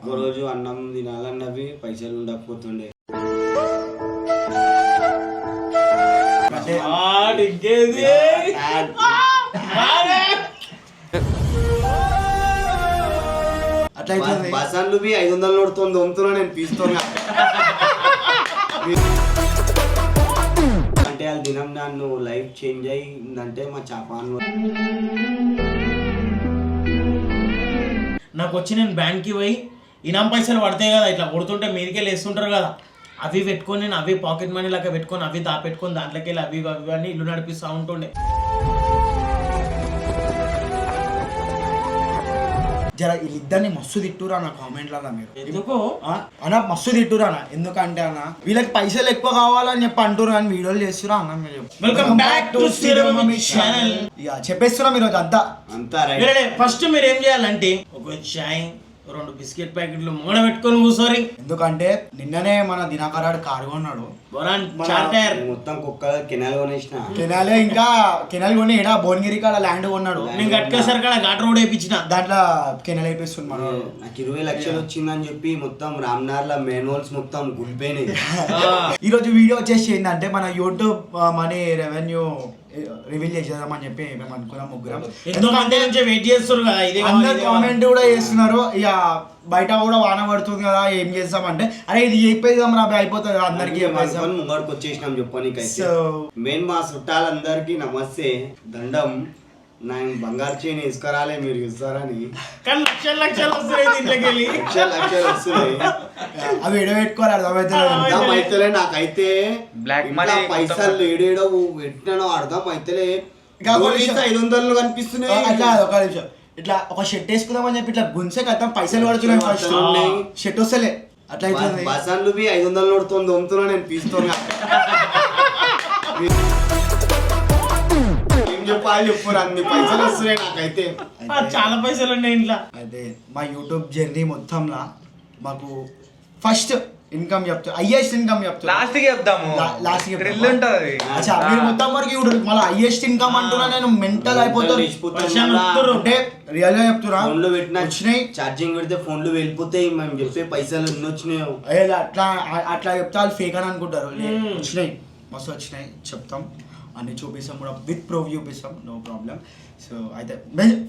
ఒక రోజు అన్నం తినాలన్నవి పైసలు ఉండకపోతుండే. బసాన్లు 500 నోడుతో దొమ్ముతున్నా నేను పీస్తున్నా. అంటే వాళ్ళ దినం నన్ను లైఫ్ చేంజ్ అయ్యిందంటే మా చాపాను. నాకు వచ్చి నేను బ్యాంక్కి పోయి ఇనాం పైసలు పడతాయి కదా, ఇట్లా కొడుతుంటే మీదికే వేస్తుంటారు కదా, అవి పెట్టుకొని నేను అవి పాకెట్ మనీ లాగా పెట్టుకొని అవి దాపెట్టుకొని దాంట్లోకి వెళ్ళి అవి అవి అని ఇల్లు నడిపిస్తూ ఉంటుండే. జర వీళ్ళిద్దరిని మస్తు తిట్టురా నా కామెంట్లలో మీరు. ఎందుకు అన్న మస్తు తిట్టురా అన్న, ఎందుకంటే అన్న వీళ్ళకి పైసలు ఎక్కువ కావాలని చెప్పి అంటున్నారు కానీ వీడియోలు చేస్తురా అన్న. మీరు వెల్కమ్ బ్యాక్ టు శ్రీరామమి ఛానల్. ఇక చెప్పేస్తున్నా మీరు అంతా ఫస్ట్ మీరు ఏం చేయాలంటే ఒక చాయ్ 2 బిస్కెట్ ప్యాకెట్లు మూడ పెట్టుకొని కూర్చోరి. ఎందుకంటే నిన్ననే మన దినకరాడు కారు కొన్నాడు మొత్తం కుక్క కెనాల్ కొనేసిన. కెనాలే ఇంకా కెనాల్ కొని ఏడా భువనగిరి కాడ ల్యాండ్ కొన్నాడు. నేను కట్టుకేసరి కాడ ఘాట్ రోడ్ వేయించిన దాంట్లో కెనాల్ వేపిస్తుంది మన. నాకు 20 లక్షలు వచ్చిందని చెప్పి మొత్తం రామ్నార్ల మెయిన్ మొత్తం గుల్పోయినాయి. ఈ రోజు వీడియో వచ్చేసి ఏంటంటే మన యూట్యూబ్ మనీ రెవెన్యూ రివీల్ చేసేద్దామని చెప్పి మేము అనుకున్నాం ముగ్గురం. వెయిట్ చేస్తారు కదా, అందరు కామెంట్ కూడా చేస్తున్నారు. ఇక బయట కూడా వాన పడుతుంది కదా ఏం చేస్తామంటే అరే ఇది చెప్పేది మన అయిపోతుంది కదా అందరికి ముంగడికి వచ్చేసినాం చెప్పనీకైతే. మెయిన్ మా చుట్టాలందరికి నమస్తే, దండం. నేను బంగారు చైన్ వేసుకురాలే మీరు చూస్తారని. కానీ లక్షలు లక్షలు వస్తున్నాయి దీంట్లోకి, లక్షలు వస్తున్నాయి. అవి ఎడబెట్టుకోవాలి అర్థమైతలే నాకైతే. పైసలు ఏడేడో పెట్టినానో అర్థం అయితలే. 500 కనిపిస్తున్నాయి. అట్లా ఒక నిమిషం ఇట్లా ఒక షర్ట్ వేసుకుందామని చెప్పి ఇట్లా గుంసే కదా పైసలు పడుతున్నాయి. ఫస్ట్ షర్ట్ వస్తలే అట్లా అయితే బసాన్లు 500 నోడుతో దొమ్ముతున్నా నేను పీస్తున్నా. చెప్పురా అన్ని పైసలు వస్తున్నాయి నాకైతే. చాలా పైసలు ఉన్నాయి ఇంట్లో. అయితే మా యూట్యూబ్ జర్నీ మొత్తంలో మాకు ఫస్ట్ ఇన్కమ్ చెప్తా, హైయెస్ట్ ఇన్కమ్ చెప్తా. లాస్ట్ చెప్తాము, లాస్ట్ మీరు మొత్తం వరకు మళ్ళీ హైయెస్ట్ ఇన్కమ్ అంటున్నా నేను మెంటల్ అయిపోతాను. అంటే రియల్ గా చెప్తున్నా, ఫోన్లో పెట్టిన వచ్చినాయి, ఛార్జింగ్ పెడితే ఫోన్లు వెళ్ళిపోతాయి. మేము చెప్పే పైసలు ఎన్ని వచ్చినాయో అట్లా అట్లా చెప్తే వాళ్ళు ఫేక్ అని అనుకుంటారు. వచ్చినాయి, మస్తు వచ్చినాయి, చెప్తాం అన్ని చూపిస్తాం కూడా, విత్ ప్రూఫ్ చూపిస్తాం, నో ప్రాబ్లం. సో అయితే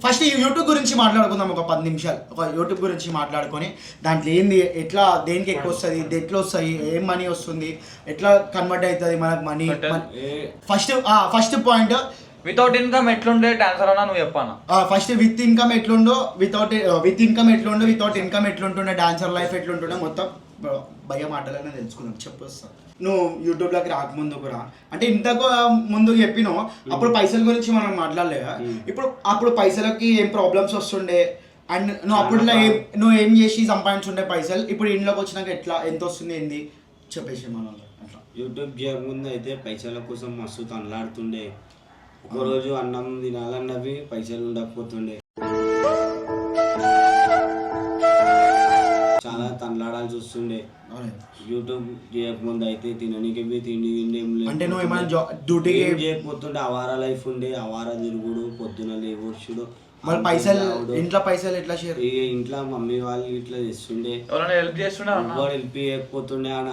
ఫస్ట్ యూట్యూబ్ గురించి మాట్లాడుకుందాం ఒక 10 నిమిషాలు. ఒక యూట్యూబ్ గురించి మాట్లాడుకొని దాంట్లో ఏంది, ఎట్లా దేనికి ఎక్కువ వస్తుంది, ఎట్లా వస్తాయి, ఏం మనీ వస్తుంది, ఎట్లా కన్వర్ట్ అవుతుంది మనకు money. First point without income ఎట్లుండే డాన్సర్ అన్నా నువ్వు చెప్పాను. ఫస్ట్ విత్ ఇన్కమ్ ఎట్లుండో, విత్ ఇన్కమ్ ఎట్లుండో, వితౌట్ ఇన్కమ్ ఎట్లుంటుండే, డాన్సర్ లైఫ్ ఎట్లుంటుండే మొత్తం భయ మాటలనే తెలుసుకుందాం. చెప్పొస్తాను. నువ్వు యూట్యూబ్లోకి రాకముందు కూడా అంటే ఇంతకు ముందు చెప్పినావు, అప్పుడు పైసల గురించి మనం మాట్లాడలేదా. అప్పుడు పైసలకి ఏం ప్రాబ్లమ్స్ వస్తుండే అండ్ నువ్వు అప్పుడు నువ్వు ఏం చేసి సంపాదించుండే పైసలు, ఇప్పుడు ఇంట్లోకి వచ్చినాక ఎట్లా ఎంత వస్తుంది ఏంది చెప్పేసి మనం అట్లా. యూట్యూబ్ చేయకముందు అయితే పైసల కోసం మస్తు తనలాడుతుండే. ఒకరోజు అన్నం తినాలన్నవి పైసలు ఉండకపోతుండే, చాలా తనలాడాల్సి వస్తుండే. యూట్యూబ్ చేయకముందు అయితే తిననీకి తిండి అంటే నువ్వు ఏమైనా డ్యూటీ చేయకపోతుండే, అవారా లైఫ్ ఉండే, అవారా తిరుగుడు, పొద్దున లేవచ్చుడు. మరి పైసలు ఇంట్లో పైసలు ఎట్లా షేర్, ఇంట్లో మమ్మీ వాళ్ళు ఇట్లా తెస్తుండే, హెల్ప్ చేస్తుండే, హెల్ప్ చేయకపోతుండే. అన్న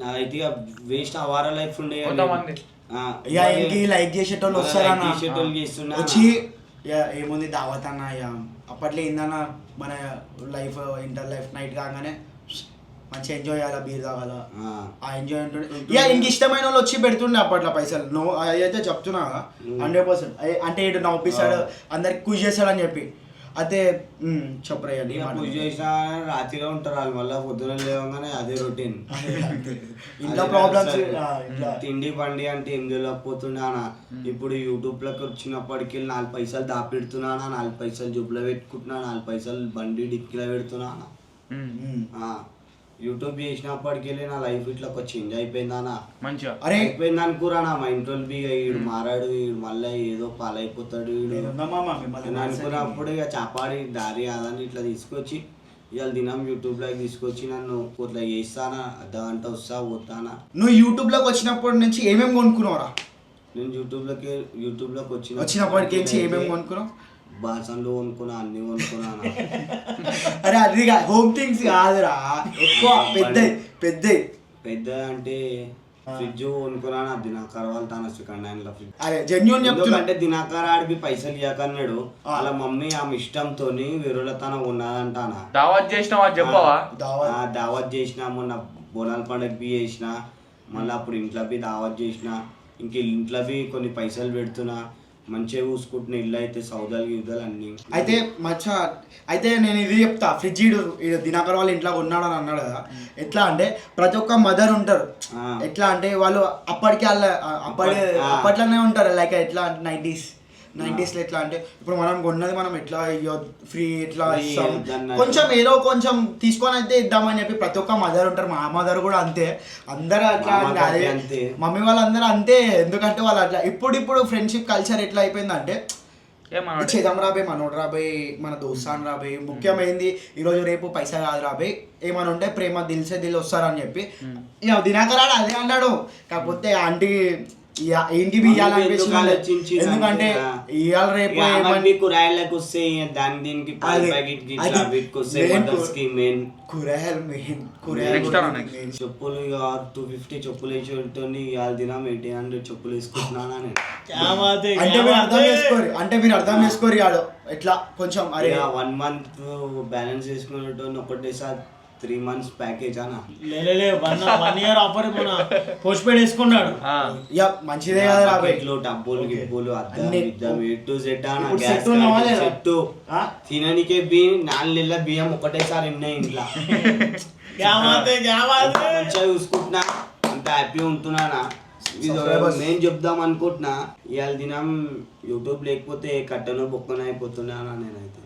నాకైతే వేస్ట్ అవారా లైఫ్ ఉండే. లైక్ చేసేటోళ్ళు వస్తారా, చేస్తున్నా వచ్చి ఏముంది దావత్ అన్న. అప్పట్లో ఏందన్నా మన లైఫ్ ఇంటర్ లైఫ్ నైట్ కాగానే మంచిగా ఎంజాయ్ చేయాలా, బీర్ తాగాలా, ఆ ఎంజాయ్ ఉంటుండే. ఇంక ఇష్టమైన వాళ్ళు వచ్చి పెడుతుండే అప్పట్లో పైసలు. నువ్వు అయితే చెప్తున్నా 100%. అంటే ఇటు నవ్వుపిస్తాడు, అందరికి కుష్ చేస్తాడని చెప్పి. అయితే చెప్పరయ్యండి, పూజ చేసినా రాత్రిలో ఉంటారు వాళ్ళు, మళ్ళీ పొద్దున లేవగానే అదే రొటీన్. ఇంట్లో ప్రాబ్లమ్స్, తిండి బండి అంటే ఏం తెలియకపోతుండే అన్న. ఇప్పుడు యూట్యూబ్లోకి వచ్చినప్పటికీ 4 పైసలు దాపెడుతున్నా, 4 పైసలు జుబ్లో పెట్టుకుంటున్నా, 4 పైసలు బండి డిక్కీలో పెడుతున్నా. యూట్యూబ్ చేసినప్పటికి నా లైఫ్ ఇట్లా ఒక చేంజ్ అయిపోయిందానా, మంచిగా అరే అయిపోయింది అనుకురానా. మా ఇంట్లో వీడు మారాడు, వీడు మళ్ళీ ఏదో పాలైపోతాడు వీడు అనుకున్నప్పుడు ఇక చాపాడి దారి అదని ఇట్లా తీసుకొచ్చి ఇవాళ దినం యూట్యూబ్లోకి తీసుకొచ్చి నన్ను ఇట్లా చేస్తానా, అర్ధగంట వస్తా పోతానా. నువ్వు యూట్యూబ్లోకి వచ్చినప్పటి నుంచి ఏమేమి కొనుక్కున్నావురా? నేను యూట్యూబ్లోకి వచ్చినప్పటికి ఏమేమి కొనుక్కున్నావు? బాసన్లు కొనుక్కున్నా, అన్ని కొనుక్కున్నా. అరే అది హోమ్ థింగ్స్ కాదురా, ఎక్కువ పెద్ద పెద్ద పెద్ద అంటే ఫ్రిడ్జ్ కొనుక్కున్నా. దినాకర్ వాళ్ళు తన సెకండ్ హ్యాండ్ లో ఫ్రిడ్జ్. అరే జెన్యూన్ చెప్తున్నా. అంటే దినాకర్ ఆడిపి పైసలు ఇవ్వకన్నాడు. వాళ్ళ మమ్మీ ఆమె ఇష్టంతో వేరేల తన ఉన్నదంటానా. దావత్ చేసినావు అది చెప్పవా? దావత్ చేసిన, మొన్న బోనాల పండుగ బి చేసిన, మళ్ళీ అప్పుడు ఇంట్లో బి దావత్ చేసిన, ఇంక ఇంట్లో బి కొన్ని పైసలు పెడుతున్నా, మంచిగా చూసుకుంటున్నా. ఇల్లు అయితే సౌదాలు గిద్దాలు అన్ని. అయితే అయితే నేను ఇది చెప్తా, ఫ్రిడ్జ్ దినాకర్ వాళ్ళ ఇంట్లో ఉన్నాడు అని అన్నాడు కదా. ఎట్లా అంటే ప్రతి ఒక్క మదర్ ఉంటారు, ఎట్లా అంటే వాళ్ళు అప్పటికి అప్పట్లోనే ఉంటారు. లైక్ ఎట్లా అంటే 90s ఎట్లా అంటే ఇప్పుడు మనం కొన్నది మనం ఎట్లా ఫ్రీ ఎట్లా ఇస్తాం, కొంచెం ఏదో కొంచెం తీసుకొని అయితే ఇద్దామని చెప్పి ప్రతి ఒక్క మదర్ ఉంటారు. మా మదర్ కూడా అంతే, అందరూ అట్లా అంటే మమ్మీ వాళ్ళందరూ అంతే. ఎందుకంటే వాళ్ళు అట్లా ఇప్పుడు ఫ్రెండ్షిప్ కల్చర్ ఎట్లా అయిపోయిందంటే చేద్దాం రాబోయ్, మనోడు రాబోయ్, మన దోస్తాన్ రాబోయ్, ముఖ్యమైనది ఈరోజు రేపు పైసా కాదు రాబోయ్, ఏమని ఉంటే ప్రేమ దిల్సే దిల్ వస్తారని చెప్పి ఇక దినాకరాడు అదే అన్నాడు. కాకపోతే ఆంటీ ఏంటి ఇవ్వాలనిపించింది, ఎందుకంటే ఇవాళ రేపు కూరగాయలకు వస్తే దాని దీనికి చెప్పులు 250 చెప్పులు వేసి ఉంటుంది. ఇవాళ దినం 1800 చెప్పులు వేసుకుంటున్నానా నేను. అంటే మీరు అర్థం చేసుకోరు ఇవాళ ఎట్లా కొంచెం 1 month బ్యాలెన్స్ చేసుకునేటోని ఒకటేసారి 3 months ప్యాకేజ్ అనా. 1 year ఆఫర్ పోస్ట్ పెయిడ్ వేసుకున్నాడు. మంచిదే కదా డబ్బులు గిబ్బులు అద్దం ఎటు సెట్ చెట్టు తిననికే 4 నెలల బియ్యం ఒకటేసారి ఉన్నాయి ఇంట్లో. మంచిగా చూసుకుంటున్నా, అంత హ్యాపీ ఉంటున్నానా. నేను చెప్దాం అనుకుంటున్నా, ఇవాళ దినం యూట్యూబ్ లేకపోతే కట్టను బొక్కన అయిపోతున్నానా నేనైతే.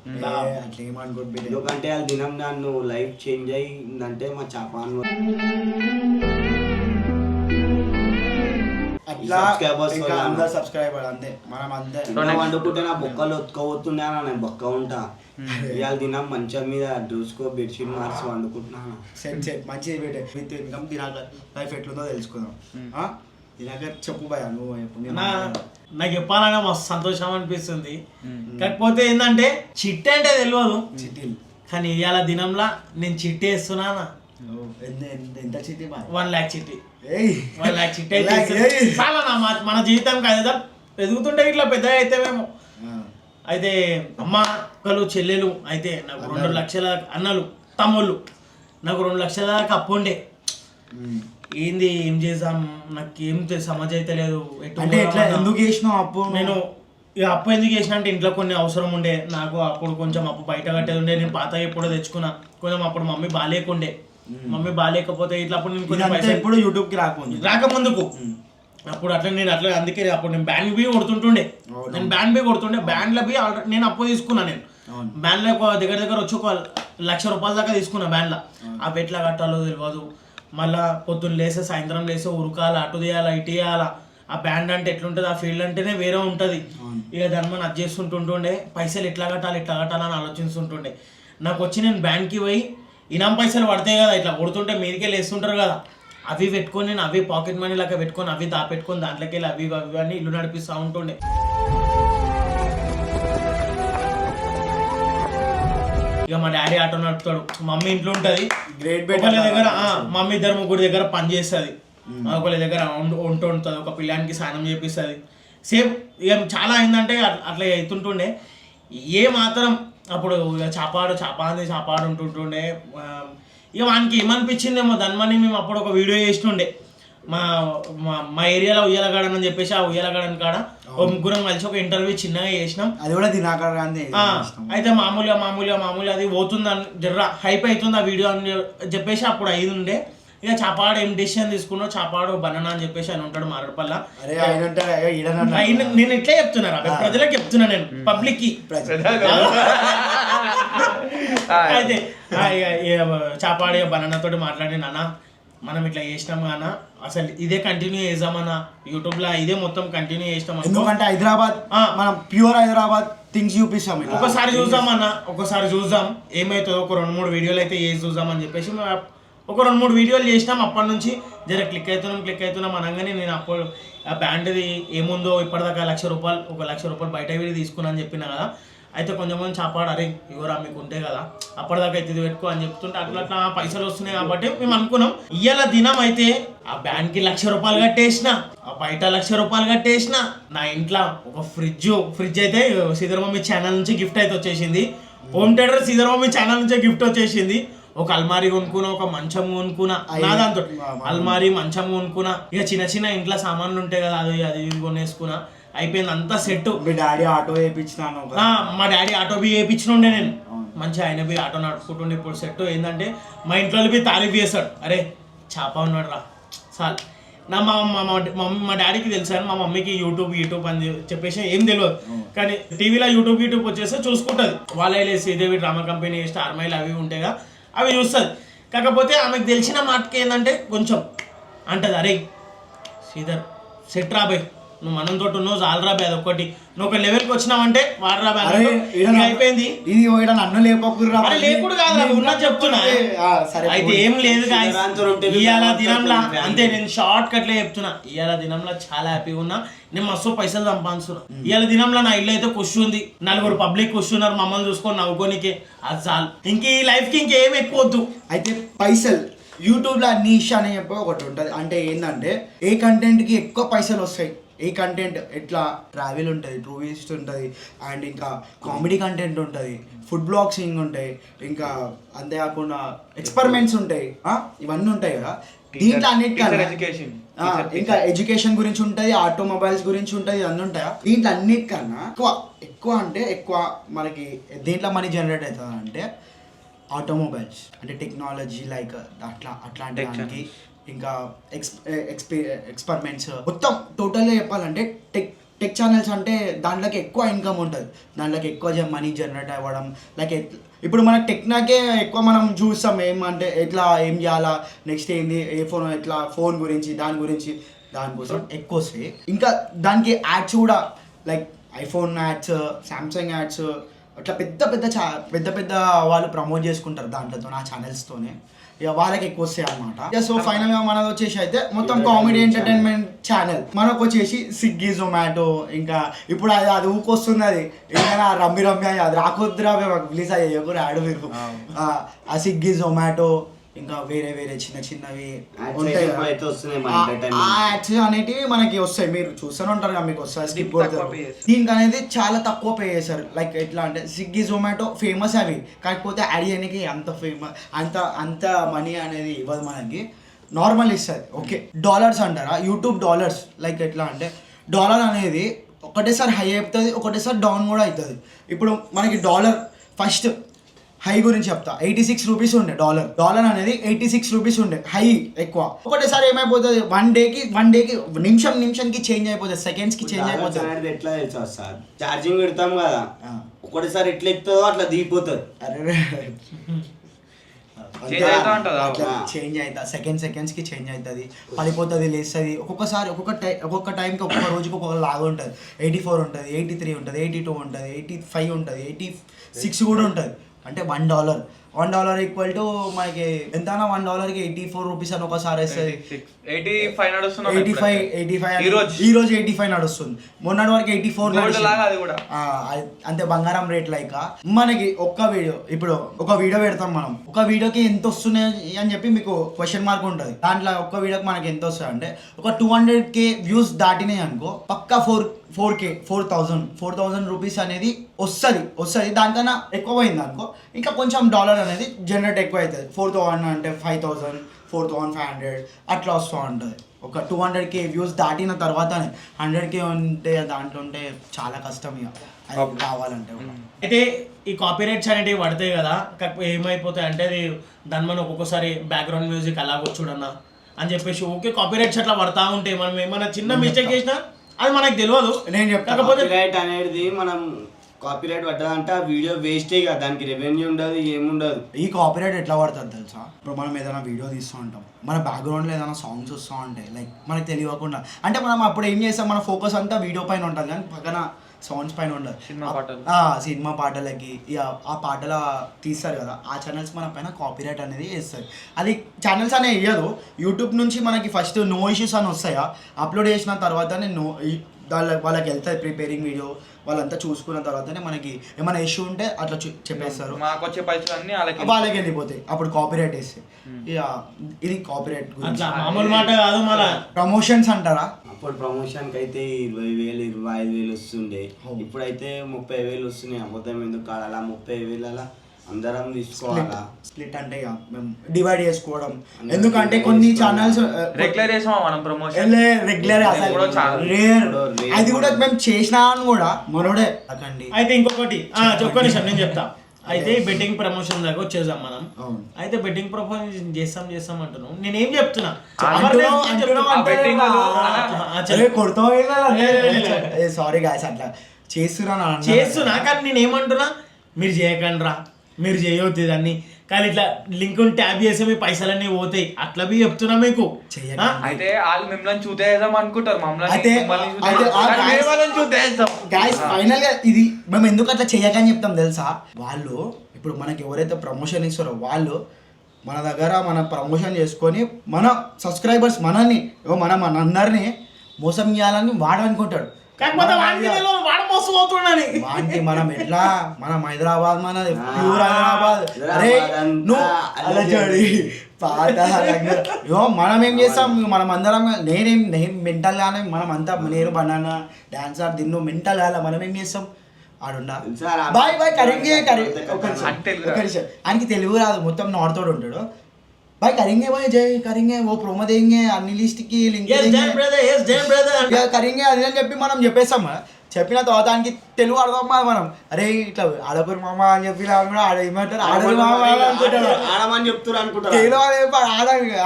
ఎందుకంటే వాళ్ళ దినం నన్ను లైఫ్ చేంజ్ అయిందంటే మా చాపాన్ వండుకుంటే నా బొక్కలు ఒత్తుకోబోతున్నానా, నేను బొక్క ఉంటా. ఇవాళ దినం మంచం మీద చూసుకో బెడ్షీట్ మార్చి వండుకుంటున్నాను. మంచిది పెట్టే విత్ ఇన్కమ్ దినాకర్ లైఫ్ ఎట్లుందో తెలుసుకుందాం. దినాకర్ చెప్పు భయ, నువ్వు నాకు చెప్పాలనే మస్తు సంతోషం అనిపిస్తుంది. కాకపోతే ఏంటంటే చిట్టి అంటే తెలియదు, కానీ ఇవాళ దినంలా నేను చిట్టి వేస్తున్నానా. ఎంత చిట్టి? 1 lakh చిట్టి. 1 lakh చిట్టి అయితే చాలా మన జీవితం కదా, ఎదుగుతుంటే ఇట్లా పెద్దగా అయితే మేము. అయితే అమ్మలు చెల్లెలు అయితే నాకు 2 లక్షల అన్నలు తమ్ముళ్ళు, నాకు 2 లక్షల దాకా అప్పు ఉండే. ఏంది ఏం చేసాం, నాకు ఏం సమాజ్ అయితే లేదు. ఎందుకు చేసినావు అప్పు? నేను ఇక అప్పు ఎందుకు చేసిన అంటే ఇంట్లో కొన్ని అవసరం ఉండే నాకు. అప్పుడు కొంచెం అప్పు బయట కట్టేది ఉండే, నేను పాత ఎప్పుడో తెచ్చుకున్నా. కొంచెం అప్పుడు మమ్మీ బాగాలేకుండే, మమ్మీ బాగాలేకపోతే ఇట్లా అప్పుడు నేను కొంచెం పైసలు ఇప్పుడు యూట్యూబ్కి రాకముందుకు అప్పుడు అట్లా నేను అట్లా అందుకే అప్పుడు నేను బ్యాండ్ బి కొడుతుంటుండే. నేను బ్యాండ్ బి కొడుతుండే, బ్యాండ్లో బి నేను అప్పు తీసుకున్నా. నేను బ్యాండ్లో దగ్గర వచ్చి 1 లక్ష రూపాయల దాకా తీసుకున్నా బ్యాండ్లో. అవి ఎట్లా కట్టాలో తెలియదు. మళ్ళా పొద్దున్న లేసే సాయంత్రం లేసే ఉరకాల, అటు తీయాలా ఇటు తీయాలా. ఆ బ్యాండ్ అంటే ఎట్లుంటుంది, ఆ ఫీల్డ్ అంటేనే వేరే ఉంటుంది. ఇక దాన్ని మనం అది చేస్తుంటుండే, పైసలు ఎట్లా కట్టాలని ఆలోచిస్తుంటుండే. నాకు వచ్చి నేను బ్యాంక్కి పోయి ఇనాం పైసలు పడతాయి కదా, ఇట్లా కొడుతుంటే మీదికే లేస్తుంటారు కదా, అవి పెట్టుకొని నేను అవి పాకెట్ మనీ లాగా పెట్టుకొని అవి దాపెట్టుకొని దాంట్లోకి వెళ్ళి అవి అని ఇల్లు నడిపిస్తూ ఉంటుండే. ఇక మా డాడీ ఆటో నడుపుతాడు, మమ్మీ ఇంట్లో ఉంటుంది. ఒకళ్ళ దగ్గర మమ్మీ 2-3 దగ్గర పని చేస్తుంది, ఒకళ్ళ దగ్గర వంట ఉంటుంది, ఒక పిల్లానికి స్నానం చేపిస్తుంది. సేమ్ ఇక చాలా ఏంటంటే అట్లా అవుతుంటుండే. ఏ మాత్రం అప్పుడు చాపాడు ఉంటుంటుండే. ఇక వానికి ఏమనిపించిందేమో దానిమని మేము అప్పుడు ఒక వీడియో చేస్తుండే. మా ఏరియాలో ఉయ్యాలగాడని అని చెప్పేసి ఆ ఉయ్యాలగాడని కాడ ఒక ముగ్గురం కలిసి ఒక ఇంటర్వ్యూ చిన్నగా చేసినాం. అది కూడా దినాకర్ గాంధీ. అయితే మామూలుగా అది పోతుందని జర్ర హైప్ అవుతుంది ఆ వీడియో అని చెప్పేసి అప్పుడు అయింది ఉండే. ఇక చాపాడు ఏం డెసిషన్ తీసుకున్నావు, చాపాడు బనానా అని చెప్పేసి ఆయన ఉంటాడు మారడపల్ల. నేను ఇట్లే చెప్తున్నా, ప్రజలకు చెప్తున్నా, నేను పబ్లిక్ కి. అయితే చాపాడు బనానా తోటి మాట్లాడి, నాన్న మనం ఇట్లా చేసినాం అన్న, అసలు ఇదే కంటిన్యూ చేద్దామన్నా, యూట్యూబ్ లో ఇదే మొత్తం కంటిన్యూ చేసినాం. ఎందుకంటే హైదరాబాద్ మనం ప్యూర్ హైదరాబాద్ థింగ్స్ చూపిస్తాం. ఒకసారి చూద్దాం ఏమైతుందో, ఒక 2-3 వీడియోలు అయితే వేసి చూద్దాం అని చెప్పేసి ఒక 2-3 వీడియోలు చేసినాం. అప్పటి నుంచి జర క్లిక్ అవుతున్నాం అనగానే నేను అప్పుడు ఆ బ్యాండ్ది ఏముందో ఇప్పటిదాకా 1 లక్ష రూపాయలు బయట వీడి తీసుకున్నా అని చెప్పినా కదా. అయితే కొంచెం కొంచెం చాపాడు అరే ఇవరా మీకు ఉంటే కదా అప్పటిదాకా అయితే ఇది పెట్టుకో అని చెప్తుంటే అట్లా అట్లా పైసలు వస్తున్నాయి కాబట్టి మేము అనుకున్నాం ఇయ్యాల దినం అయితే ఆ బ్యాండ్కి ₹1,00,000 కట్టేసిన, ఆ బయట ₹1,00,000 కట్టేసిన, నా ఇంట్లో ఒక ఫ్రిడ్జ్ అయితే శ్రీధర్ మమ్మీ ఛానల్ నుంచి గిఫ్ట్ అయితే వచ్చేసింది, home theatre Sridhar mummy channel నుంచే గిఫ్ట్ వచ్చేసింది, ఒక అల్మారీ కొనుక్కున్నా, ఒక మంచం కొనుక్కున్నా, నా దాంతో అల్మారీ మంచం కొనుక్కున్నా, ఇక చిన్న చిన్న ఇంట్లో సామాన్లు ఉంటాయి కదా అది అది ఇది కొనేసుకున్నా, అయిపోయింది అంతా సెట్. మీ డాడీ ఆటో వేయించినాను, మా డాడీ ఆటో బి వేయించినుండే నేను మంచిగా, ఆయన బి ఆటో నడుపుకుంటుండే. ఇప్పుడు సెట్ ఏంటంటే మా ఇంట్లో బి తారీఫ్ చేస్తాడు, అరే చాప ఉన్నాడు రా సార్. నా మా డాడీకి తెలుసాను, మా మమ్మీకి యూట్యూబ్ అని చెప్పేసి ఏం తెలియదు, కానీ టీవీలో యూట్యూబ్ వచ్చేస్తే చూసుకుంటుంది. వాళ్ళే Sridevi drama company star mile అవి ఉంటాయిగా అవి చూస్తుంది. కాకపోతే ఆమెకు తెలిసిన మాటకి ఏంటంటే కొంచెం అంటది, అరే శ్రీధర్ సెట్ రాబాయ్ నువ్వు మనంతో ఉన్నావు చాలరా బే, అదొకటి నువ్వు ఒక లెవెల్కి వచ్చినావంటే వాడరా బే అయిపోయింది. ఇది నన్ను లేపకుర్రా, లేకుడు కాదు ఉన్నా చెప్తున్నా. అయితే ఏం లేదు ఇవాళ దినంలా అంతే, నేను షార్ట్ కట్లే చెప్తున్నా. ఇవాళ దినంలో చాలా హ్యాపీగా ఉన్నా, నేను మస్తు పైసలు సంపాదిస్తున్నా. ఇవాళ దినంలో నా ఇల్లు అయితే ఖుషి ఉంది, 4 పబ్లిక్ ఖుషి ఉన్నారు, మమ్మల్ని చూసుకొని నవ్వుకోనికే, అది చాలు. ఇంక ఈ లైఫ్కి ఇంకేం ఎక్కువ వద్దు. అయితే పైసలు యూట్యూబ్లో నీష్ అని చెప్పి ఒకటి ఉంటుంది, అంటే ఏంటంటే ఏ కంటెంట్కి ఎక్కువ పైసలు వస్తాయి, ఏ కంటెంట్ ఎట్లా ట్రావెల్ ఉంటుంది, ట్రూవిస్ట్ ఉంటుంది, అండ్ ఇంకా కామెడీ కంటెంట్ ఉంటుంది, ఫుడ్ బ్లాగ్సింగ్ ఉంటాయి, ఇంకా అంతేకాకుండా ఎక్స్పెరిమెంట్స్ ఉంటాయి, ఇవన్నీ ఉంటాయి కదా. దీంట్లో అన్నిటికన్నా ఇంకా ఎడ్యుకేషన్ గురించి ఉంటుంది, ఆటోమొబైల్స్ గురించి ఉంటుంది, ఇవన్నీ ఉంటాయా. దీంట్లో అన్నిటికన్నా ఎక్కువ అంటే ఎక్కువ మనకి దేంట్లో మనీ జనరేట్ అవుతుంది అంటే ఆటోమొబైల్స్, అంటే టెక్నాలజీ లైక్ అట్లాంటి దానికి, ఇంకా ఎక్స్పెరిమెంట్స్ మొత్తం టోటల్గా చెప్పాలంటే టెక్ ఛానల్స్ అంటే దాంట్లోకి ఎక్కువ ఇన్కమ్ ఉంటుంది, దాంట్లోకి ఎక్కువ మనీ జనరేట్ అవ్వడం. లైక్ ఇప్పుడు మన టెక్నాకే ఎక్కువ మనం చూస్తాం, ఏమంటే ఎట్లా ఏం చేయాలా, నెక్స్ట్ ఏంది, ఏ ఫోన్ ఎట్లా, ఫోన్ గురించి దానికోసం ఎక్కువ వస్తాయి. ఇంకా దానికి యాడ్స్ కూడా like iPhone ads, Samsung ads, అట్లా పెద్ద పెద్ద వాళ్ళు ప్రమోట్ చేసుకుంటారు దాంట్లోతో, ఆ ఛానల్స్తోనే, ఇక వాళ్ళకి ఎక్కువ వస్తాయి అనమాట. సో ఫైనల్గా మనది వచ్చేసి అయితే మొత్తం కామెడీ ఎంటర్టైన్మెంట్ ఛానల్. మనకు వచ్చేసి స్విగ్గీ, జొమాటో, ఇంకా ఇప్పుడు అది ఊకొస్తుంది, అది ఏదైనా రమ్మి అది రాకొద్దురా ప్లీజ్ అది ఎవరు యాడ్ మీరు. ఆ స్విగ్గీ, జొమాటో, ఇంకా వేరే చిన్నవి ఉంటాయి, ఆ యాడ్స్ అనేటివి మనకి వస్తాయి, మీరు చూస్తూనే ఉంటారు కదా, మీకు వస్తాయి, స్కిప్ కొడతారు. దీనికి అనేది చాలా తక్కువ పే చేశారు. లైక్ ఎట్లా అంటే స్విగ్గీ, జొమాటో ఫేమస్ అవి, కాకపోతే యాడ్ చేయడానికి అంత మనీ అనేది ఇవ్వదు మనకి, నార్మల్ ఇస్తుంది. ఓకే, డాలర్స్ అంటారా, యూట్యూబ్ డాలర్స్. లైక్ ఎట్లా అంటే డాలర్ అనేది ఒకటేసారి హై అవుతుంది, ఒకటేసారి డౌన్ కూడా అవుతుంది. ఇప్పుడు మనకి డాలర్ ఫస్ట్ హై గురించి చెప్తా, 86 రూపీస్ ఉండే డాలర్ అనేది 86 రూపీస్ ఉండే హై ఎక్కువ. ఒకటేసారి ఏమైపోతుంది, వన్ డేకి నిమిషానికి చేంజ్ అయిపోతుంది, సెకండ్స్ కి చేంజ్ అయిపోతుంది. ఎట్లా తెలుసా సార్, ఛార్జింగ్ పెడతాం కదా, ఒకటేసారి ఎట్లా ఎక్కుతుందో అట్లా దిగిపోతుంది. చేంజ్ అవుతా సెకండ్స్ కి చేంజ్ అవుతుంది, పడిపోతుంది, లేస్తుంది. ఒక్కొక్క టైంకి ఒక్కొక్క రోజుకి ఒక్కొక్క లాగా ఉంటుంది. 84 ఉంటుంది, 83 ఉంటుంది, 82 ఉంటుంది, 85 ఉంటుంది, 86 కూడా ఉంటుంది. అంటే $1 ఈక్వల్ టు మనకి ఎంత, $1కి 84 రూపీస్ అని ఒకసారి వస్తుంది. 85 ఈ రోజు 85 నడుస్తుంది, మొన్నటి వరకు 84. అంతే బంగారం రేట్. లైక్ మనకి ఇప్పుడు ఒక వీడియో పెడతాం మనం, ఒక వీడియోకి ఎంత వస్తున్నాయి అని చెప్పి మీకు క్వశ్చన్ మార్క్ ఉంటుంది. దాంట్లో ఒక్క వీడియోకి మనకి ఎంత వస్తుంది అంటే ఒక 200K వ్యూస్ దాటినాయి అనుకో, పక్కా 4,000 రూపీస్ అనేది వస్తుంది. దానికన్నా ఎక్కువ పోయింది అనుకో, ఇంకా కొంచెం డాలర్ అనేది జనరేట్ ఎక్కువ అవుతుంది. 4,000 అంటే 5,000, 4,500 అట్లా వస్తూ ఉంటుంది. ఒక 200K వ్యూస్ దాటిన తర్వాతనే 100K ఉంటే దాంట్లో ఉంటే చాలా కష్టం ఇక అది కావాలంటే. అయితే ఈ కాపీరైట్స్ అనేటివి పడతాయి కదా, ఏమైపోతాయి అంటే అది దాని మనం ఒక్కొక్కసారి బ్యాక్గ్రౌండ్ మ్యూజిక్ అలాగొచ్చుడన్నా అని చెప్పేసి ఓకే కాపీరైట్స్ అట్లా పడతా ఉంటాయి. మనం ఏమైనా చిన్న మిస్టేక్ చేసినా అది మనకు తెలియదు. నేను చెప్తా, కాపీరైట్ అనేది మనం కాపీరైట్ పడ్డదంటే ఆ వీడియో వేస్టే కదా, దానికి రెవెన్యూ ఉండదు, ఏముండదు. ఈ కాపీరైట్ ఎట్లా పడుతుంది తెలుసా, ఇప్పుడు మనం ఏదైనా వీడియో తీస్తూ ఉంటాం, మన బ్యాక్గ్రౌండ్లో ఏదైనా సాంగ్స్ వస్తూ ఉంటాయి, లైక్ మనకు తెలియకుండా, అంటే మనం అప్పుడు ఏం చేస్తాం, మన ఫోకస్ అంతా వీడియో పైన ఉంటుంది కానీ పక్కన సాంగ్స్ పైన ఉండదు. సినిమా పాటలకి ఆ పాటల తీస్తారు కదా, ఆ ఛానల్స్ మన పైన కాపీరైట్ అనేది వేస్తారు. అది ఛానల్స్ అనేది వేయదు, యూట్యూబ్ నుంచి మనకి ఫస్ట్ నో ఇష్యూస్ అని వస్తాయా, అప్లోడ్ చేసిన తర్వాత వాళ్ళకి వెళ్తుంది ప్రిపేరింగ్ వీడియో, వాళ్ళంతా చూసుకున్న తర్వాతనే మనకి ఏమైనా ఇష్యూ ఉంటే అట్లా చెప్పేస్తారు, మాకు వచ్చే పైసలు అన్ని వాళ్ళకి వెళ్ళిపోతాయి. అప్పుడు కాపీరైట్ వేస్తే ఇక ఇది కాపీరైట్ మామూలు మాట కాదు. మన ప్రమోషన్స్ అంటారా? అప్పుడు ప్రమోషన్కి అయితే 20,000 25,000 వస్తుండే, ఇప్పుడైతే 30,000 వస్తున్నాయి. అబద్ధం ఎందుకు కాడాలా? 30,000 అందరం తీసుకోవాలా? స్ప్లిట్ అంటే ఇక మేము డివైడ్ చేసుకోవడం. ఎందుకంటే కొన్ని ఛానల్స్ రెగ్యులర్ చేసామా మనం ప్రమోషన్? రెగ్యులర్ రేర్, అది కూడా మేము చేసినా అని కూడా మనోడే. అయితే ఇంకొకటి ఒక్క నిమిషం నేను చెప్తా. అయితే బెట్టింగ్ ప్రమోషన్ దాకా వచ్చేసాం మనం. అయితే బెట్టింగ్ ప్రమోషన్ చేస్తాం అంటున్నాం. నేనేం చెప్తున్నా, సారీ గాయస్ అట్లా చేస్తున్నా కానీ నేను ఏమంటున్నా, మీరు చేయకండి రా, మీరు చేయవద్దు దాన్ని, కానీ ఇట్లా లింక్ ట్యాబ్ చేస్తే మీ పైసలన్నీ పోతాయి అట్లా బి చెప్తున్నా మీకు. అయితే వాళ్ళు మిమ్మల్ని చూసేద్దాం అనుకుంటారు, ఫైనల్ గా ఇది మేము ఎందుకు అట్లా చేయకని చెప్తాం తెలుసా? వాళ్ళు ఇప్పుడు మనకి ఎవరైతే ప్రమోషన్ ఇస్తారో వాళ్ళు మన దగ్గర మన ప్రమోషన్ చేసుకొని మన సబ్స్క్రైబర్స్ మనని మన అందరినీ మోసం చేయాలని వాడు అనుకుంటాడు. వాడికి మనం ఎట్లా, మనం హైదరాబాద్, మన ప్యూర్ హైదరాబాద్. అరే నువ్వు అలా చూడి పాత మనం ఏం చేస్తాం, మనం అందరం నేను మెంటల్ గానే మనం అంతా, నేను బనానా డాన్సర్ దిన్ను మెంటల్ గానే మనం ఏం చేస్తాం, ఆడుండా బాయ్ బాయ్ కరింగే ఆయనకి తెలుగు రాదు, మొత్తం నార్త్ తోడు ఉంటాడు. भाई करेंगे भाई जय करेंगे वो प्रोमो देंगे అన్ని లిస్ట్ కి లింక్ కरेंगे అది అని చెప్పి మనం చెప్పేస్తాం. చెప్పిన తర్వాత దానికి తెలుగు అడదాం మనం, అరే ఇట్లా ఆడపూర్ మామ అని చెప్పి ఏమంటారు, ఆడరు మామ ఆడమని చెప్తారు అనుకుంటారు,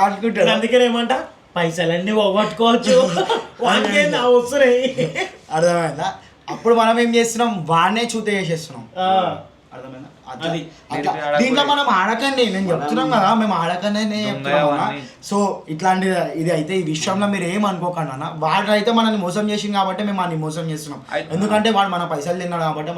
అనుకుంటారు. అందుకని ఏమంట పైసలన్నీ పోగొట్టుకోవచ్చు వస్తున్నాయి. అర్థమైందా? అప్పుడు మనం ఏం చేస్తున్నాం, వాడినే చూత చేసేస్తున్నాం. అర్థమైందా? దీంట్లో మనం ఆడకండి, నేను చెప్తున్నాం కదా, మేము ఆడకండి చెప్తున్నాం. సో ఇట్లాంటి ఇది అయితే ఈ విషయంలో మీరు ఏమనుకోకండి అన్న. వాడు అయితే మనల్ని మోసం చేసింది కాబట్టి మేము వాడిని మోసం చేస్తున్నాం. ఎందుకంటే వాడు మన పైసలు తిన్నాడు కాబట్టి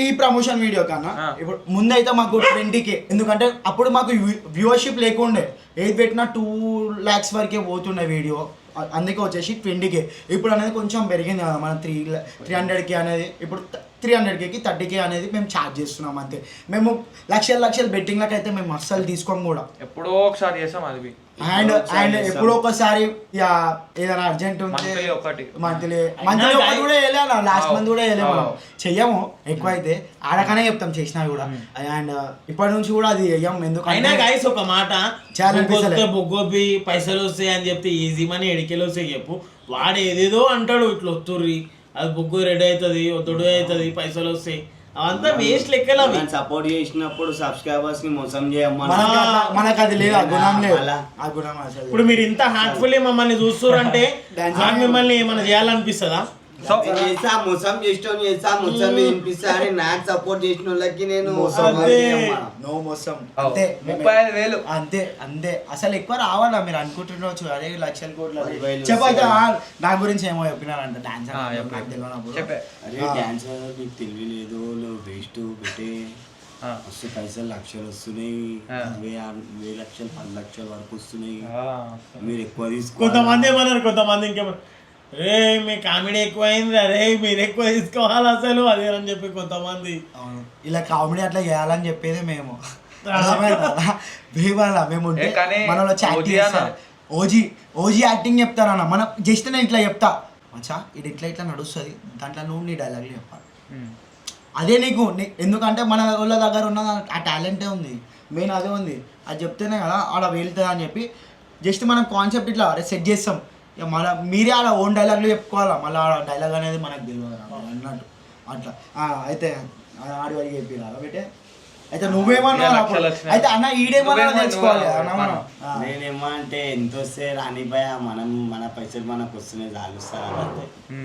ఈ ప్రమోషన్ వీడియో కన్నా ఇప్పుడు ముందైతే మాకు 20K, ఎందుకంటే అప్పుడు మాకు వ్యూవర్షిప్ లేకుండే, ఏది పెట్టినా 2 lakhs వరకే పోతుండే వీడియో, అందుకే వచ్చేసి 20K. ఇప్పుడు అనేది కొంచెం పెరిగింది కదా, మన 300K అనేది ఇప్పుడు 300Kకి 30K అనేది మేము ఛార్జ్ చేస్తున్నాం అంతే. మేము లక్షలు బెట్టింగ్లకు అయితే మేము అస్సలు తీసుకోము కూడా, ఎప్పుడో ఒకసారి చేస్తాం అది. అండ్ ఎప్పుడో ఒకసారి ఏదైనా అర్జెంట్ ఉంటే మంత్లీ కూడా వెళ్ళాను, లాస్ట్ మంత్ కూడా వెళ్ళాము. మనం చెయ్యము ఎక్కువ అయితే, ఆడకనే చెప్తాం చేసినా కూడా. అండ్ ఇప్పటి నుంచి కూడా అది చెయ్యం, ఎందుకంటే గైస్ ఒక మాట, బొగ్గోపి పైసలు వస్తాయి అని చెప్తే ఈజీ మనీ ఎడికెళ్ళి వస్తాయి చెప్పు. వాడు ఏదేదో అంటాడు, ఇట్లా వస్తుర్రి అది బొగ్గు రెడీ అవుతుంది, ఒత్తుడు అవుతుంది, పైసలు వస్తాయి, అవంతా వేస్ట్ లెక్కలు. అవి సపోర్ట్ చేసినప్పుడు సబ్స్క్రైబర్స్ ని మోసం చేయమని మనకు అది లేదు, ఆ గుణం లేదు, ఆ గుణం. ఇప్పుడు మీరు ఇంత హార్ట్ఫుల్లీ మమ్మల్ని చూస్తారంటే మిమ్మల్ని ఏమైనా చేయాలనిపిస్తుందా? మోసం చేస్తా మొత్తం వినిపిస్తా, నాకు సపోర్ట్ చేసిన వాళ్ళకి నేను నో మోసం అంతే. 35,000 అంతే. అసలు ఎక్కువ రావాలా మీరు అనుకుంటుండొచ్చు, అదే లక్షల కోట్లు చెప్పైతే నా గురించి ఏమో చెప్పినారంట డాన్సర్, నాకు తెలియనప్పుడు అరే డాన్సర్ నీకు తెలియలేదు, నువ్వు వేస్ట్ పెట్టే వస్తే పైసలు లక్షలు వస్తున్నాయి, 1,000 లక్షలు 10 లక్షల వరకు వస్తున్నాయి, మీరు ఎక్కువ తీసుకో. కొంతమంది ఏమన్నారు, కొంతమంది ఇంకేమన్నారు, రే మీ కామెడీ ఎక్కువైంది, అరే మీరు ఎక్కువ తీసుకోవాలి అసలు అదే అని చెప్పి కొంతమంది. ఇలా కామెడీ అట్లా చేయాలని చెప్పేది మేము. మేము మనలో ఓజీ యాక్టింగ్ చెప్తారన్న, మనం జస్ట్ నేను ఇట్లా చెప్తా మచ్చా ఇది ఇట్లా నడుస్తుంది, దాంట్లో నువ్వు నీ డైలాగ్లు చెప్పాలి, అదే నీకు. ఎందుకంటే మన వాళ్ళ దగ్గర ఉన్న ఆ టాలెంటే ఉంది, మెయిన్ అదే ఉంది, అది చెప్తేనే కదా ఆడ వెళ్తుంది అని చెప్పి జస్ట్ మనం కాన్సెప్ట్ ఇట్లా సెట్ చేస్తాం. ఇక మళ్ళీ మీరే ఆడ ఓన్ డైలాగ్లు చెప్పుకోవాలా, మళ్ళీ ఆ డైలాగ్ అనేది మనకు తెలియదు అన్నట్టు అట్లా. అయితే ఆడి వాడికి చెప్పిరా పెట్టే, అయితే నువ్వేమన్నా అయితే అన్న ఈడేమన్నా తెలుసుకోవాలి. నేనేమో అంటే ఎంత వస్తే రానిపోయా, మన పైసలు మనకు వస్తున్నాయి చాలు సార్,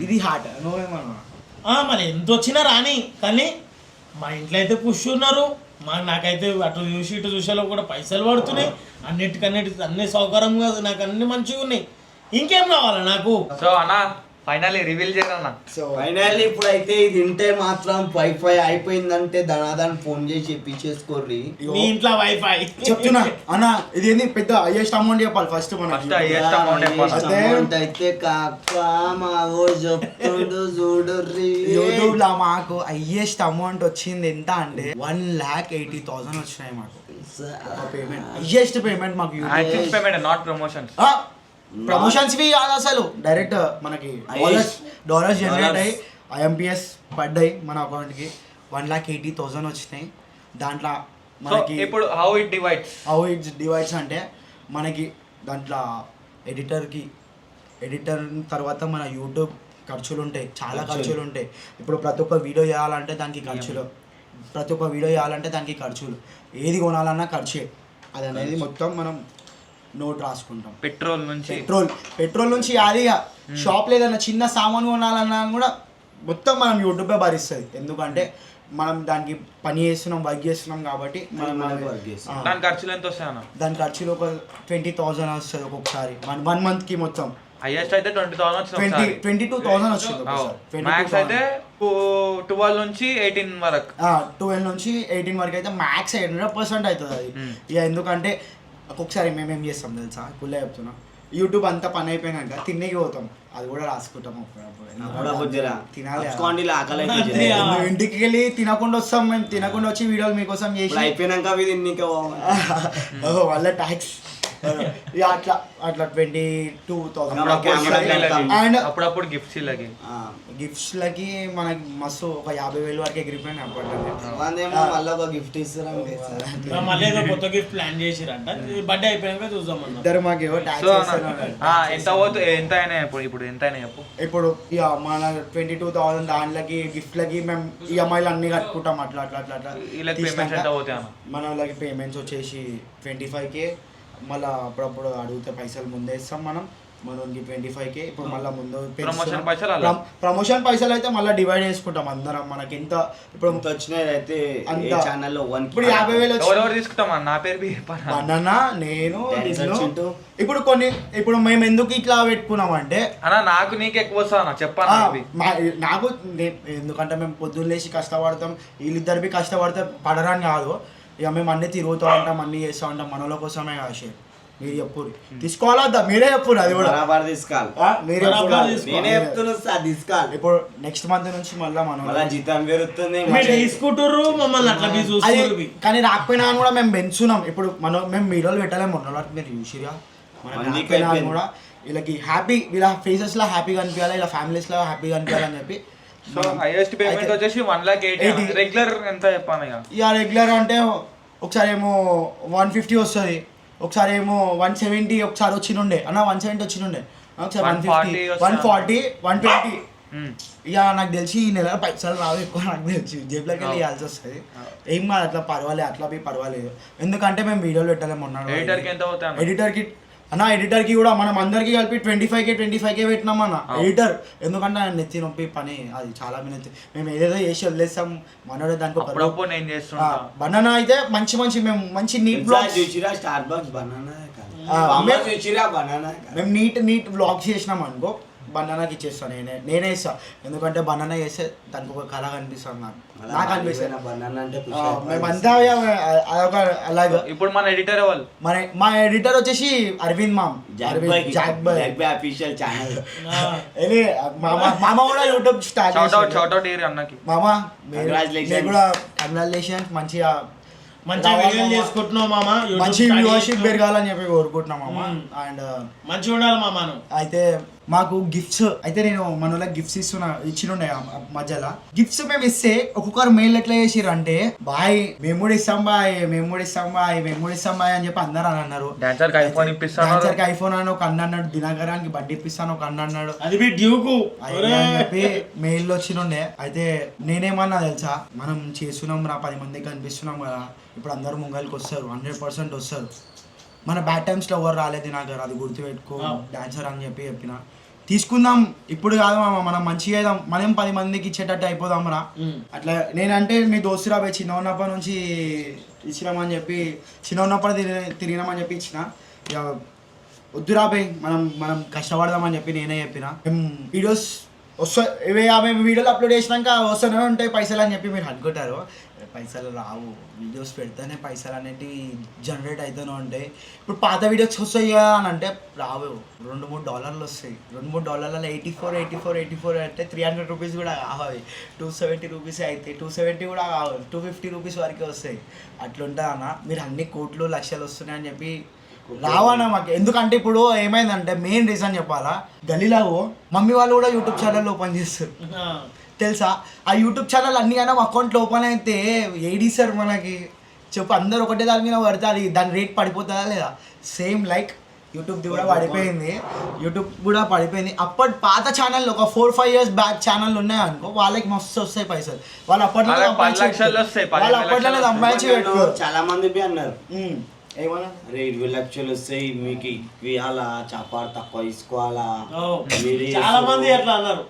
ఇది హార్ట్. నువ్వేమన్నా మరి ఎంత వచ్చినా రాని, కానీ మా ఇంట్లో అయితే కూర్చున్నారు, నాకైతే అటు చూసి ఇటు చూసేలో కూడా పైసలు పడుతున్నాయి, అన్ని సౌకర్యంగా నాకు అన్ని మంచిగా ఉన్నాయి, ఇంకేం కావాలా నాకు. సో అన్న ఫైనల్లీ రివీల్ చేయరన్నా. సో ఫైనల్లీ ఇప్పుడైతే ఇది తింటే మాత్రం వైఫై అయిపోయిందంటే ధనాదాన్ని ఫోన్ చేసి ఇప్పించేసుకోర్రి. మీ ఇంట్లో వైఫై చెప్తున్నా అన్న ఇది ఏంది పెద్ద హైయెస్ట్ అమౌంట్ చెప్పాలి ఫస్ట్ ఫస్ట్ మనకి highest amount చెప్పాలి. అదే. అమౌంట్ అయితే కాక మా ఓ చెప్తుండు చూడుర్రి. యూట్యూబ్ లో మాకు హైయెస్ట్ అమౌంట్ వచ్చింది ఎంత అంటే 1,80,000 వచ్చినాయి మాకు పేమెంట్. హైయెస్ట్ పేమెంట్ మాకు acting payment not promotions. Promotions వి కాదు అసలు డైరెక్ట్ మనకి డాలర్స్ జనరేట్ అయ్యి IMPS పడ్డాయి మన అకౌంట్ కి 1,80,000 వచ్చినాయి. దాంట్లో సో మనకి ఇప్పుడు how it divides. How it's divides అంటే మనకి దాంట్లో ఎడిటర్ తర్వాత మన యూట్యూబ్ ఖర్చులు ఉంటాయి, చాలా ఖర్చులు ఉంటాయి. ఇప్పుడు ప్రతి ఒక్క వీడియో చేయాలంటే దానికి ఖర్చులు, ఏది కొనాలన్నా ఖర్చే. అది అనేది మొత్తం మనం నోట్ రాసుకుంటాం. పెట్రోల్ నుంచి అది షాప్ లేదన్నా చిన్న సామాన్ కొనాలన్నా కూడా మొత్తం మనం యూట్యూబే భరిస్తుంది. ఎందుకంటే మనం దానికి పని చేస్తున్నాం, వర్క్ చేస్తున్నాం కాబట్టి దాని ఖర్చులు ఎంత వస్తాయి అన్న? దాని ఖర్చులు ఒక 20,000 వస్తుంది ఒక్కొక్కసారి. 1 month కి మొత్తం హైయెస్ట్ అయితే 20,000 వచ్చింది. 22,000 వచ్చింది. మ్యాక్స్ అయితే 12 నుంచి 18 వరకు. 12 నుంచి 18 వరకు అయితే మ్యాక్స్ 100% అవుతుంది అది. ఇక ఎందుకంటే ఒక్కొక్కసారి మేమేం చేస్తాం తెలుసా, కుళ్ళే చెప్తున్నా, యూట్యూబ్ అంతా పని అయిపోయినాక తినేకి పోతాం, అది కూడా రాసుకుంటాం తినాలి. ఇంటికి వెళ్ళి తినకుండా వస్తాం, మేము తినకుండా వచ్చి వీడియోలు మీకోసం చేసి అయిపోయినాక వాళ్ళ ట్యాక్స్ అట్లా 22,000. అండ్ అప్పుడప్పుడు గిఫ్ట్స్ లకి మనకి మస్తు ఒక 50,000 వరకు ఎగిరిపోయినాయి అప్పట్లో. మళ్ళీ ఒక గిఫ్ట్ ఇస్తారు, మళ్ళీ కొత్త గిఫ్ట్ ప్లాన్ చేసిరంట, బర్త్డే అయిపోయాక చూద్దాం. ఇద్దరు మాకేవో ఎంత అయినా ఇప్పుడు ఎంత అయినా చెప్పు. ఇప్పుడు ఇక మన 22,000 దాంట్లకి గిఫ్ట్లకి మేము EMIలు అన్ని కట్టుకుంటాం. అట్లా మన వాళ్ళకి పేమెంట్స్ వచ్చేసి 25K. మళ్ళీ అప్పుడప్పుడు అడిగితే పైసలు ముందే ఇస్తాం మనం, మనకి 25K. ఇప్పుడు మళ్ళీ ముందు ప్రమోషన్ పైసలు అయితే మళ్ళీ డివైడ్ చేసుకుంటాం అందరం. మనకి ఎంత ఇప్పుడు వచ్చినాయి అయితే ఛానల్లో ఇప్పుడు 50,000 తీసుకుంటాం. నా పేరు బనానా, నేను ఇప్పుడు కొన్ని ఇప్పుడు మేము ఎందుకు ఇట్లా పెట్టుకున్నాం అంటే అన్న నాకు నీకు ఎక్కువ వస్తా చెప్పాను. నాకు ఎందుకంటే మేము పొద్దున్న లేచి కష్టపడతాం, వీళ్ళిద్దరు కష్టపడితే పడరని కాదు. ఇక మేము అన్నీ తిరుగుతూ ఉంటాం, అన్నీ చేస్తూ ఉంటాం, మనల కోసమే కాదు. మీరు చెప్పుర్రి తీసుకోవాలా, మీరే చెప్పుర్రి. అది కూడా తీసుకోవాలి. ఇప్పుడు నెక్స్ట్ మంత్ నుంచి మళ్ళీ మనం జీతం పెరుగుతుంది కానీ రాకపోయినా కూడా మేము పెంచున్నాం. ఇప్పుడు మేము వీడియోలు పెట్టలేము, మొన్న మీరు చూసిరా కూడా వీళ్ళకి హ్యాపీ, వీళ్ళ ఫేసెస్ లో హ్యాపీగా అనిపించాలి, ఇలా ఫ్యామిలీస్ లో హ్యాపీగా అనిపించాలని చెప్పి. సో హైయెస్ట్ పేమెంట్ వచ్చేసి 1,80,000. రెగ్యులర్ ఎంత చెప్పాను ఇక రెగ్యులర్ అంటే ఒకసారి ఏమో 150 వస్తుంది, ఒకసారి ఏమో 170 ఒకసారి వచ్చినుండే అన్న, 170 వచ్చినుండే, ఒకసారి 150, 140, 120. ఇక నాకు తెలిసి ఈ నెల పైసలు రావు ఎక్కువ, నాకు తెలిసి జేబులోకి వెళ్ళి ఇవ్వాల్సి వస్తుంది. ఏం కాదు, అట్లా పర్వాలేదు, అట్లా పోయి పర్వాలేదు. ఎందుకంటే మేము వీడియోలు పెట్టలేము. ఎడిటర్కి అన్న, ఎడిటర్కి కూడా మనం అందరికి కలిపి 25K పెట్టినాం అన్న ఎడిటర్. ఎందుకంటే ఆయన నెత్తి నొప్పి పని, అది చాలా నెత్తి. మేము ఏదేదో చేసి వదిలేస్తాం, మనోడే దానికి బనానా అయితే మేము మంచి నీట్ బ్లాగ్స్ మేము నీట్ బ్లాగ్స్ చేసినాం అనుకో, బనానాకి ఇచ్చేస్తాను, నేనే ఇస్తాను. ఎందుకంటే బనానా చేస్తే దానికి ఒక కళ కనిపిస్తుంది నాకు అనిపిస్తుంది. మేమంతా అదొక అలాగే. ఇప్పుడు మన ఎడిటర్ మా ఎడిటర్ వచ్చేసి అరవింద్ మామ్, జాక్ బాయ్ అఫీషియల్ ఛానల్. మామ కూడా యూట్యూబ్ స్టార్ట్ అన్నకి. మామ కూడా కంగ్రాచులేషన్స్, మంచిగా మంచి వీడియోలు చేసుకుంటున్నావు మామ, మంచి వ్యూవర్షిప్ పెరగాలని చెప్పి కోరుకుంటున్నాం మామ. అండ్ మంచిగా ఉండాలి మామ. అయితే మాకు గిఫ్ట్స్ అయితే నేను మన వాళ్ళకి గిఫ్ట్స్ ఇచ్చినుండే మధ్యలో. గిఫ్ట్స్ మేము ఇస్తే ఒక్కొక్కరు మెయిల్ ఎట్లా చేసిర్రు అంటే, బాయ్ మేము కూడా ఇస్తాం బాయ్ అని చెప్పి అందరూ అని అన్నారు. డాన్సర్ కి ఐఫోన్ అని ఒక అన్న అన్నాడు, దినకరానికి బడ్డీ ఇప్పిస్తాను ఒక అన్న అన్నాడు, అది డ్యూకు అని చెప్పి మెయిల్ వచ్చినుండే. అయితే నేనేమన్నా తెలుసా, మనం చేస్తున్నాం రా, 10 మందికి కనిపిస్తున్నాం కదా, ఇప్పుడు అందరూ ముంగల్కి వస్తారు, 100% వస్తారు. మన బ్యాడ్ టైమ్స్లో ఎవరు రాలేదు నాకు, అది గుర్తుపెట్టుకో డాన్సర్ అని చెప్పిన తీసుకుందాం. ఇప్పుడు కాదు మామ, మనం మంచిగా అయిదాం, మనం 10 మందికి ఇచ్చేటట్టు అయిపోదాం రా. అట్లా నేనంటే మీ దోస్తురా పోయి చిన్న ఉన్నప్పటి నుంచి ఇచ్చినామని చెప్పి, చిన్న ఉన్నప్పుడు తిరిగినామని చెప్పి ఇచ్చిన. వద్దురా భయ్ మనం కష్టపడదామని చెప్పి నేనే చెప్పిన వీడియోస్ వస్తాయి 50 వీడియోలు అప్లోడ్ చేసినాక వస్తూనే ఉంటాయి పైసలు అని చెప్పి మీరు అనుకుంటారు. పైసలు రావు, వీడియోస్ పెడితేనే పైసలు అనేటివి జనరేట్ అవుతూనే ఉంటాయి. ఇప్పుడు పాత వీడియోస్ వస్తాయి అని అంటే రావు, $2-3 వస్తాయి. $2-3 84 అంటే 300 రూపీస్ కూడా కావాలి, 270 రూపీస్ అయితే 270 కూడా కావాలి, 250 రూపీస్ వరకే వస్తాయి. అట్లుంటా అన్న మీరు అన్ని కోట్లు లక్షలు వస్తున్నాయి అని చెప్పి రావన్నా మాకు. ఎందుకంటే ఇప్పుడు ఏమైందంటే మెయిన్ రీజన్ చెప్పాలా, గలీలాగో మమ్మీ వాళ్ళు కూడా యూట్యూబ్ ఛానల్ ఓపెన్ చేస్తారు తెలుసా. ఆ యూట్యూబ్ ఛానల్ అన్ని కానీ అకౌంట్లో ఓపెన్ అయితే ఏడిస్తారు మనకి చెప్పు. అందరు ఒకటే దాని మీద పడితే అది దాని రేట్ పడిపోతుందా లేదా? సేమ్ లైక్ యూట్యూబ్ది కూడా పడిపోయింది, యూట్యూబ్ కూడా పడిపోయింది. అప్పటి పాత ఛానల్ ఒక 4-5 years బ్యాక్ ఛానల్ ఉన్నాయనుకో వాళ్ళకి మస్తు వస్తాయి పైసలు. వాళ్ళు అప్పట్లోనే సంపాదించి పెట్టుకోరు. చాలా మంది అన్నారు ఏమన్నా అరే 20 లక్షలు వస్తాయి మీకు ఇవ్వాలా, చపాడు తక్కువ తీసుకోవాలా. చాలా మంది అట్లా అన్నారు.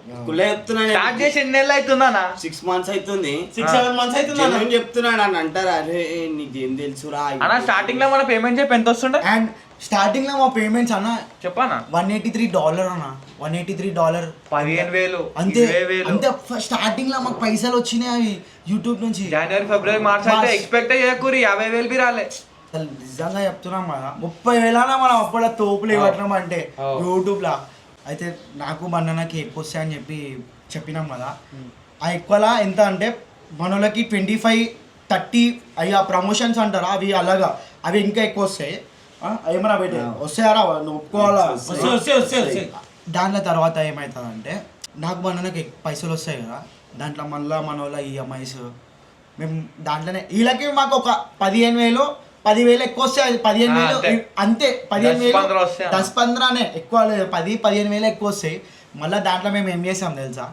స్టార్ట్ చేసి ఎన్ని నెలలు అవుతుందా? 6 months అవుతుంది, 6-7 months అవుతుంది చెప్తున్నాడు అని అంటారు. అరే నీకేం తెలుసురా అన్న స్టార్టింగ్ లో మన పేమెంట్ చెప్పి ఎంత వస్తుండే? అండ్ స్టార్టింగ్ లో మా పేమెంట్స్ అన్న చెప్పానా $183 అన్న, $183 15,000 అంతే 20,000 అంతే. స్టార్టింగ్ లో మాకు పైసలు వచ్చినాయి అవి యూట్యూబ్ నుంచి. జనవరి ఫిబ్రవరి మార్చ్ అయితే ఎక్స్పెక్ట్ చేయకూరి 50,000 బి రాలే. అసలు నిజంగా చెప్తున్నాం కదా 30,000 మనం అప్పుడు తోపులు ఇవ్వటం అంటే యూట్యూబ్ లా. అయితే నాకు మనకి ఎక్కువ వస్తాయని చెప్పినాం కదా. ఆ ఎక్కువలా ఎంత అంటే మనోళ్ళకి 25-30 అయ్యా ప్రమోషన్స్ అంటారా అవి, అలాగా అవి ఇంకా ఎక్కువ వస్తాయి. ఏమన్నా పెట్టి వస్తాయారా నువ్వు ఒప్పుకోవాలా? దాంట్లో తర్వాత ఏమవుతుందంటే నాకు మనకి పైసలు వస్తాయి కదా, దాంట్లో మళ్ళీ మన వాళ్ళ ఈఎంఐస్ మేము దాంట్లోనే వీళ్ళకి మాకు ఒక 15,000 ఎక్కువ వస్తాయి. అది 15,000 అంతే, 15,000 10-15 ఎక్కువ లేదు, 10-15,000 ఎక్కువ వస్తాయి. మళ్ళీ దాంట్లో మేము ఏం చేసాం తెలుసా,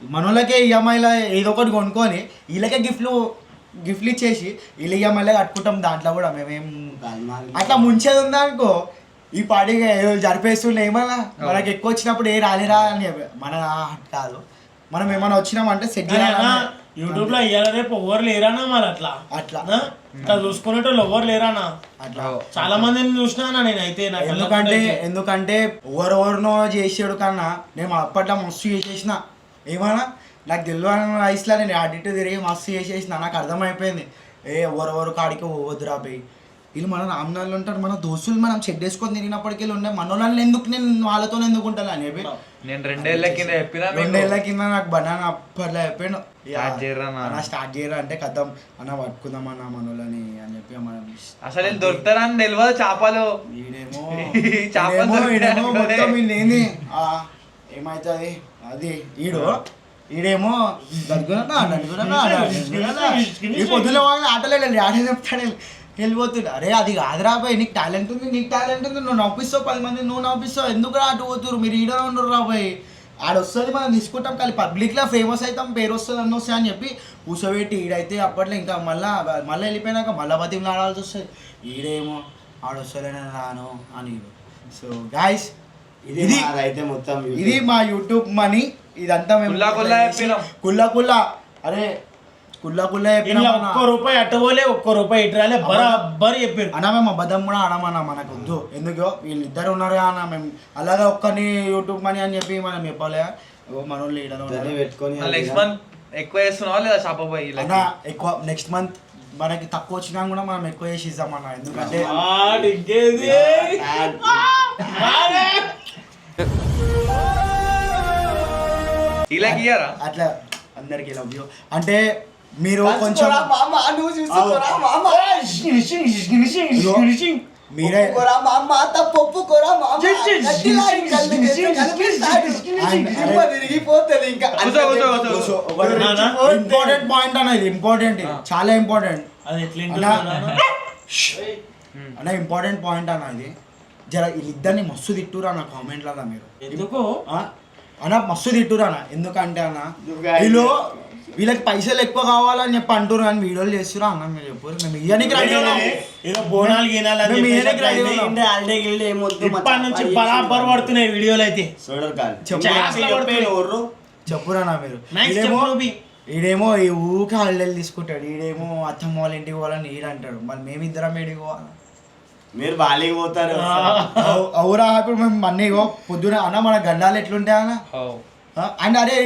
మనోళ్ళకే ఈఎంఐలో ఏదో ఒకటి కొనుక్కొని వీళ్ళకే గిఫ్ట్లు ఇచ్చేసి వీళ్ళ ఈఎంఐలో కట్టుకుంటాం. దాంట్లో కూడా మేమేం అట్లా ముంచేది ఉందా అనుకో ఈ పాటిగా జరిపేస్తుండే. ఏమన్నా మనకి ఎక్కువ వచ్చినప్పుడు రాలేరా అని చెప్పి మన కాదు, మనం ఏమైనా వచ్చినామంటే సెట్ చేయాలి. యూట్యూబ్ లో ఇయ్యాల రేపు ఎవరు లేరానా మరి అట్లా ఇట్లా చూసుకునేటోళ్ళు ఎవరు లేరానా? అట్లా చాలా మందిని చూసినా నేనైతే. ఎందుకంటే ఎవరెవరినో చేసాడు కన్నా నేను అప్పట్లో మస్తు చేసేసిన. ఏమన్నా నాకు తెలియని వయసులో నేను అటు ఇటు తిరిగి మస్తు చేసేసిన. నాకు అర్థమైపోయింది ఎవరెవరు కాడికి పోవద్దురా పోయి. వీళ్ళు మన రామ్నాళ్ళు ఉంటారు, మన దోస్తులు మనం చెక్ చేసుకొని తిరిగినప్పటికీ ఉండే మనోళ్ళని ఎందుకు నేను వాళ్ళతో ఎందుకు ఉంటాను అని చెప్పి నేను 2 ఏళ్ల కింద చెప్పిన. 2 ఏళ్ల కింద నాకు బనానా అప్పట్లో చెప్పాను స్టార్ట్ చేయరా అంటే కథం అన్న పట్టుకుందాం అన్న మనోళ్ళని అని చెప్పి మనం అసలు దొరుకుతారా అని తెలియదు. చేపలు మొత్తం ఏంది ఏమవుతుంది అది ఈడేమో పొద్దున ఆటలే ఆడే చెప్తాడు వెళ్ళిపోతున్నా. అరే అది కాదురా బాయ్, నీకు టాలెంట్ ఉంది నువ్వు నవ్విస్తావు 10 మంది, నువ్వు నవ్విస్తావు ఎందుకు అటు పోతురు మీరు ఈడ ఉండరు రా బాయ్. ఆడొస్తుంది మనం తీసుకుంటాం కానీ పబ్లిక్లో ఫేమస్ అవుతాం, పేరు వస్తుంది అన్న వస్తాయి అని చెప్పి కూర్చోబెట్టి ఈడైతే అప్పట్లో ఇంకా మళ్ళీ వెళ్ళిపోయినాక మళ్ళీ బతిమలు ఆడాల్సి వస్తుంది. ఈడేమో ఆడొస్తలే నేను రాను అని. సో గాయస్ ఇది మా యూట్యూబ్ మనీ. ఇదంతా కుల్లా అరే ₹1 అట్టబోలే ₹1 ఇటు రాలే బరాబర్ చెప్పారు అన్న. మేము అబద్ధం కూడా ఆడమన్నా, మనకు వద్దు. ఎందుకో వీళ్ళిద్దరు ఉన్నారు అన్న, మేము అలాగా ఒక్కని యూట్యూబ్ మనీ అని చెప్పి మనం చెప్పలే. మనోళ్ళు ఎక్కువ చేస్తున్నావా లేదా షాపోయి ఎక్కువ నెక్స్ట్ మంత్ మనకి తక్కువ వచ్చినా కూడా మనం ఎక్కువ చేసి ఇస్తామన్న. ఎందుకంటే అట్లా అందరికి లవ్ యూ అంటే మీరు కొంచెం మీరే ఇంపార్టెంట్ పాయింట్ అన్న, ఇది ఇంపార్టెంట్, చాలా ఇంపార్టెంట్ అన్న. ఇంపార్టెంట్ పాయింట్ అన్న ఇది. జర వీళ్ళిద్దరిని మస్తు తిట్టురా అన్న కామెంట్లలో మీరు. ఎందుకు అన్న మస్తు తిట్టురా అన్న, ఎందుకంటే అన్న వీళ్ళకి పైసలు ఎక్కువ కావాలని చెప్పి అంటారు కానీ వీడియోలు చేస్తురా అన్న. మీరు చెప్పారు మేము ఇయ్యనికి రెడీ నుంచి బరాబర్ పడుతున్నాయి వీడియోలు అయితే. చెప్పురా మీరు. ఈడేమో ఈ ఊకే హాలిడేలు తీసుకుంటాడు, ఈడేమో అత్తమ్మ వాళ్ళ ఇంటికి పోవాలని ఈడంటాడు, మరి మేమిద్దరం ఏడికి పోవాలి? మీరు బాలికి పోతారు అవురా ఇప్పుడు మేము అన్నీ పొద్దున అన్న మన గడ్డాలు ఎట్లుంటాయి అన్న అండ్ అరే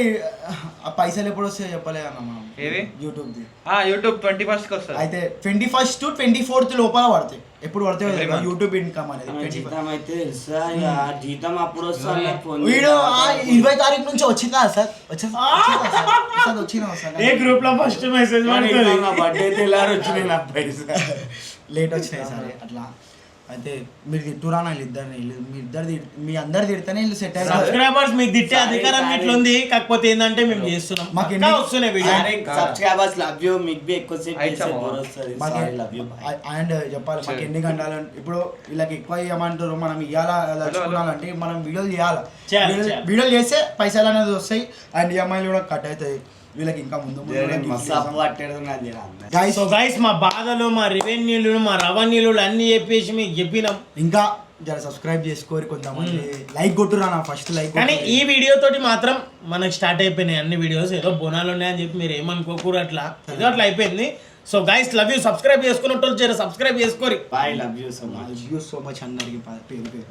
ఆ పైసలు ఎప్పుడు వస్తాయో చెప్పలే అన్న మనం ఏది యూట్యూబ్ది యూట్యూబ్ 21st కి వస్తుంది. అయితే 21st to 24th లోపల పడతాయి. ఎప్పుడు పడతాయి యూట్యూబ్ ఇన్కమ్ అనేది జీతం అయితే తెలుసా ఇక జీతం అప్పుడు వస్తా వీడు 20 తారీఖు నుంచి వచ్చిందా సార్ వచ్చినా సార్ ఏ గ్రూప్ లో ఫస్ట్ మెసేజ్ బర్త్డే తెల్లారు వచ్చినాయి నా పైసా లేట్ వచ్చినాయి సరే అట్లా. అయితే మీరు తిట్టురా నా ఇద్దరిని మీ ఇద్దరు మీ అందరు తిడితేనే వీళ్ళు సెట్ అయ్యారు. సబ్స్క్రైబర్స్ మీకు తిట్టే అధికారం ఇట్లుంది, కాకపోతే ఏంటంటే మేము చేస్తున్నాం మాకు పక్కా వస్తున్నాయి వీడియో. సబ్స్క్రైబర్స్ లవ్ యూ మీకు బి ఎక్కువ సేపు లవ్ యూ అండ్ చెప్పాలి మాకు ఎన్ని గంటలు ఇప్పుడు వీళ్ళకి ఎక్కువ ఇవ్వమంటారు మనం ఇవ్వాలంటే మనం వీడియోలు చేయాలి. వీడియోలు చేస్తే పైసలు అనేది వస్తాయి అండ్ ఈఎంఐలు కూడా కట్ అవుతాయి. వీళ్ళకి ఇంకా ముందు గైస్ మా బాధలు మా రెవెన్యూలు మా రవన్యూలు అన్ని చెప్పేసి మీకు చెప్పినాం. ఇంకా జర సబ్స్క్రైబ్ చేసుకోరు కొంతమంది లైక్ కొట్టురా నా ఫస్ట్ లైక్. కానీ ఈ వీడియో తోటి మాత్రం మనకు స్టార్ట్ అయిపోయినాయి అన్ని వీడియోస్. ఏదో బోనాలు ఉన్నాయని చెప్పి మీరు ఏమనుకోకూరు అట్లా ఏదో అట్లా అయిపోయింది. So guys love you. Subscribe చేసుకున్నట్టు జర సబ్స్క్రైబ్ చేసుకోరు. Bye love you so much. Love you so much అందరికి పేరు పేరు.